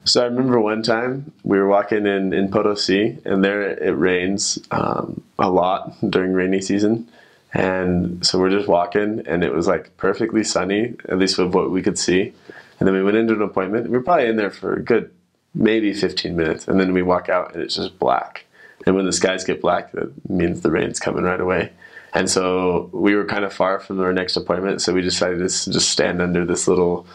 So I remember one time we were walking in Potosi, and there it rains a lot during rainy season. And so we're just walking, and it was like perfectly sunny, at least with what we could see. And then we went into an appointment. We were probably in there for a good maybe 15 minutes, and then we walk out, and it's just black. And when the skies get black, that means the rain's coming right away. And so we were kind of far from our next appointment, so we decided to just stand under this little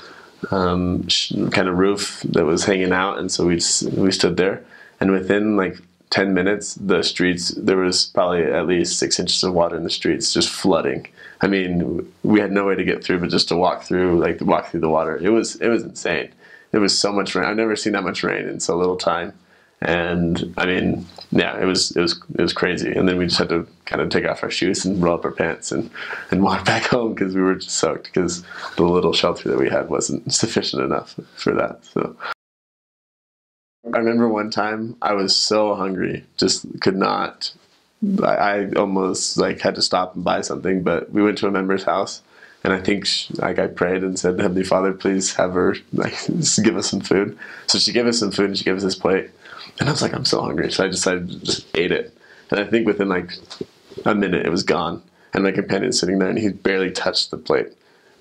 kind of roof that was hanging out, and so we stood there, and within like 10 minutes the streets, there was probably at least 6 inches of water in the streets, just flooding. I mean, we had no way to get through, but just to walk through the water, it was insane. It was so much rain. I've never seen that much rain in so little time. And I mean, yeah, it was crazy. And then we just had to kind of take off our shoes and roll up our pants and walk back home because we were just soaked because the little shelter that we had wasn't sufficient enough for that. So I remember one time I was so hungry, just could not. I almost like had to stop and buy something, but we went to a member's house. And I think I prayed and said, Heavenly Father, please have her just give us some food. So she gave us some food, and she gave us this plate. And I was like, I'm so hungry. So I decided to just ate it. And I think within like a minute, it was gone. And my companion's sitting there, and he barely touched the plate.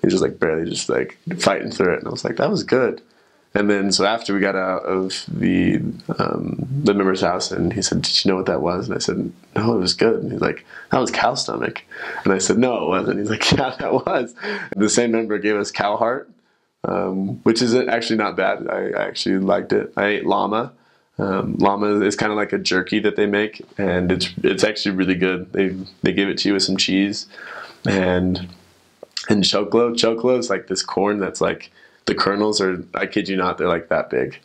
He was just like barely just like fighting through it. And I was like, that was good. And then so after we got out of the member's house, and he said, did you know what that was? And I said, no, it was good. And he's like, that was cow stomach. And I said, no, it wasn't. He's like, yeah, that was. And the same member gave us cow heart, which is actually not bad. I actually liked it. I ate llama. Llama is kind of like a jerky that they make, and it's actually really good. They give it to you with some cheese, and choclo. Choclo is like this corn that's like, the kernels are, I kid you not, they're like that big.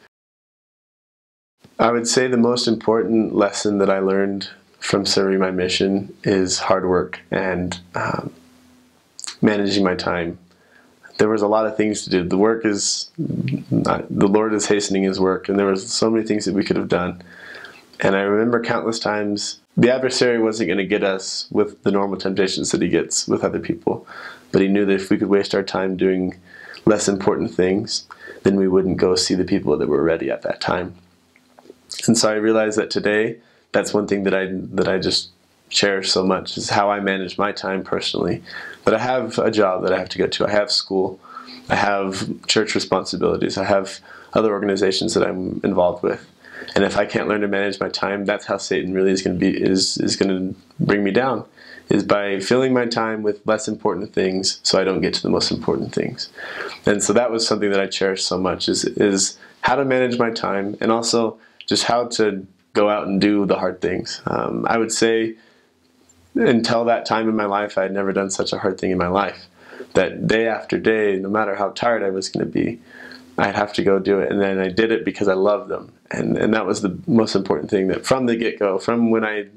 I would say the most important lesson that I learned from serving my mission is hard work and managing my time. There was a lot of things to do. The Lord is hastening His work, and there was so many things that we could have done. And I remember countless times the adversary wasn't going to get us with the normal temptations that he gets with other people, but he knew that if we could waste our time doing less important things, then we wouldn't go see the people that were ready at that time. And so I realized that today, that's one thing that I just cherish so much, is how I manage my time personally. But I have a job that I have to go to. I have school. I have church responsibilities. I have other organizations that I'm involved with. And if I can't learn to manage my time, that's how Satan really is going to bring me down, is by filling my time with less important things so I don't get to the most important things. And so that was something that I cherish so much, is how to manage my time, and also just how to go out and do the hard things. I would say until that time in my life, I had never done such a hard thing in my life. That day after day, no matter how tired I was going to be, I'd have to go do it. And then I did it because I loved them. And that was the most important thing, that from the get-go, from when I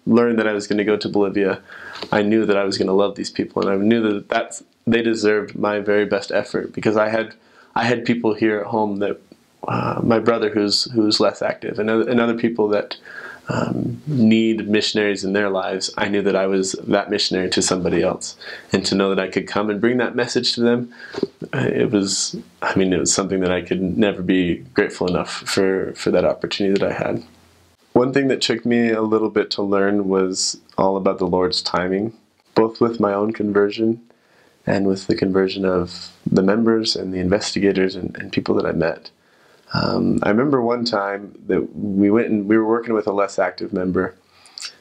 learned that I was going to go to Bolivia, I knew that I was going to love these people, and I knew that they deserved my very best effort, because I had people here at home that my brother who's less active, and other people that need missionaries in their lives. I knew that I was that missionary to somebody else, and to know that I could come and bring that message to them, it was something that I could never be grateful enough for that opportunity that I had. One thing that took me a little bit to learn was all about the Lord's timing, both with my own conversion and with the conversion of the members and the investigators and people that I met. I remember one time that we were working with a less active member,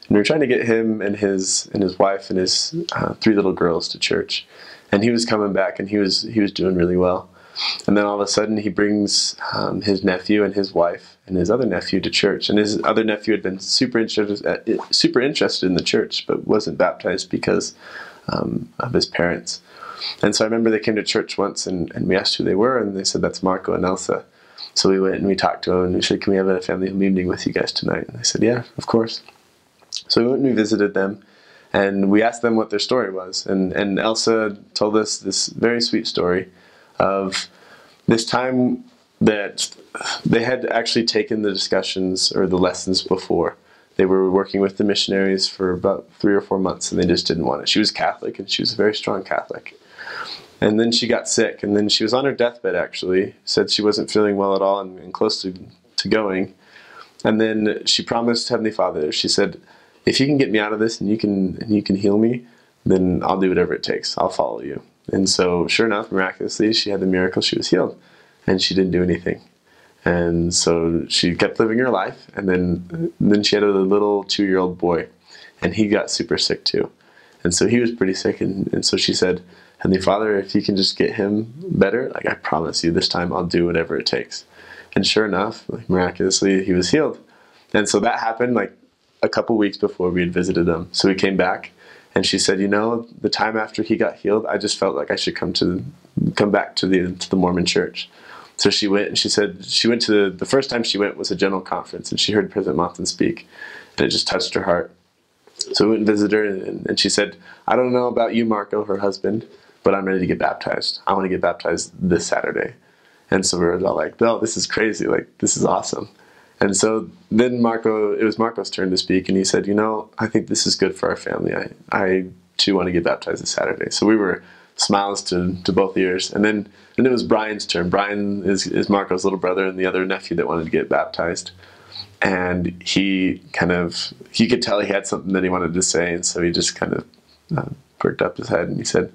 and we were trying to get him and his wife and his 3 little girls to church. And he was coming back, and he was doing really well. And then all of a sudden he brings his nephew and his wife and his other nephew to church. And his other nephew had been super interested in the church, but wasn't baptized because of his parents. And so I remember they came to church once, and we asked who they were, and they said, that's Marco and Elsa. So we went and we talked to them, and we said, can we have a family meeting with you guys tonight? And they said, yeah, of course. So we went and we visited them, and we asked them what their story was. And Elsa told us this very sweet story of this time that they had actually taken the discussions or the lessons before. They were working with the missionaries for about 3 or 4 months, and they just didn't want it. She was Catholic, and she was a very strong Catholic. And then she got sick, and then she was on her deathbed, actually. Said she wasn't feeling well at all and close to going. And then she promised Heavenly Father, she said, if you can get me out of this and you can heal me, then I'll do whatever it takes. I'll follow you. And so sure enough, miraculously, she had the miracle. She was healed, and she didn't do anything. And so she kept living her life, and then she had a little 2-year-old boy, and he got super sick too. And so he was pretty sick, and so she said, Heavenly Father, if you can just get him better, like, I promise you this time I'll do whatever it takes. And sure enough, like, miraculously, he was healed. And so that happened like a couple weeks before we had visited him. So we came back, and she said, the time after he got healed, I just felt like I should come back to the Mormon church. So she went, and she said she went to the first time she went was a general conference, and she heard President Monson speak, and it just touched her heart. So we went and visited her, and she said, I don't know about you, Marco, her husband, but I'm ready to get baptized. I want to get baptized this Saturday. And so we were all like, oh, this is crazy. Like, this is awesome. And so then it was Marco's turn to speak, and he said, I think this is good for our family. I too want to get baptized this Saturday. So we were smiles to both ears. And then it was Brian's turn. Brian is Marco's little brother and the other nephew that wanted to get baptized. And he could tell he had something that he wanted to say, and so he just kind of perked up his head, and he said,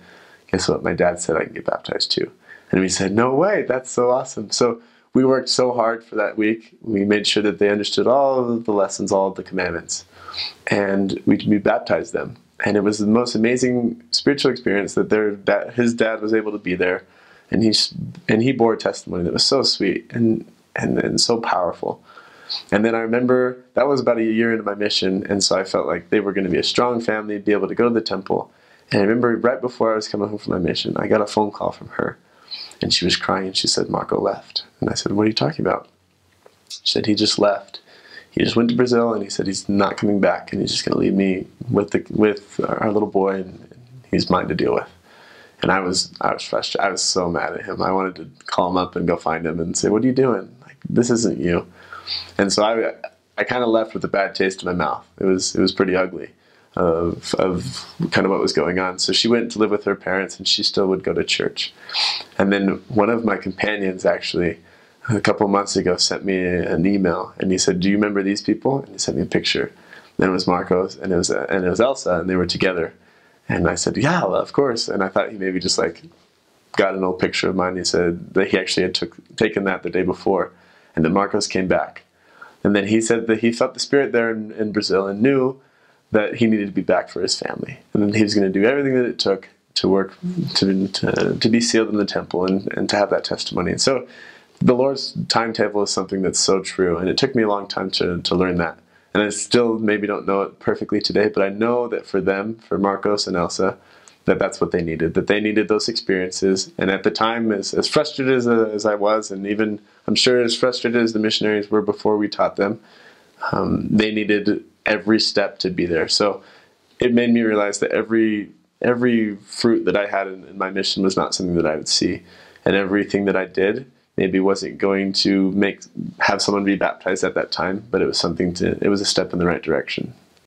guess what? My dad said I can get baptized too. And we said, no way, that's so awesome. So we worked so hard for that week. We made sure that they understood all of the lessons, all of the commandments. And we baptized them. And it was the most amazing spiritual experience that his dad was able to be there. And he bore a testimony that was so sweet and so powerful. And then I remember that was about a year into my mission, and so I felt like they were going to be a strong family, be able to go to the temple. And I remember right before I was coming home from my mission, I got a phone call from her, and she was crying, and she said, Marco left. And I said, what are you talking about? She said, he just left. He just went to Brazil, and he said he's not coming back, and he's just going to leave me with our little boy, and he's mine to deal with. And I was frustrated. I was so mad at him. I wanted to call him up and go find him and say, what are you doing? Like, this isn't you. And so I kind of left with a bad taste in my mouth. It was pretty ugly of kind of what was going on. So she went to live with her parents, and she still would go to church. And then one of my companions actually a couple of months ago sent me an email, and he said, do you remember these people? And he sent me a picture. And it was Marcos, and it was Elsa, and they were together. And I said, yeah, well, of course. And I thought he maybe just like got an old picture of mine. He said that he actually had taken that the day before. And then Marcos came back. And then he said that he felt the Spirit there in Brazil and knew that he needed to be back for his family. And then he was going to do everything that it took to work, to be sealed in the temple and to have that testimony. And so the Lord's timetable is something that's so true. And it took me a long time to learn that. And I still maybe don't know it perfectly today, but I know that for them, for Marcos and Elsa, that's what they needed, that they needed those experiences. And at the time, as frustrated as I was, and even I'm sure as frustrated as the missionaries were before we taught them, they needed every step to be there. So it made me realize that every fruit that I had in my mission was not something that I would see. And everything that I did maybe wasn't going to have someone be baptized at that time, but it was a step in the right direction.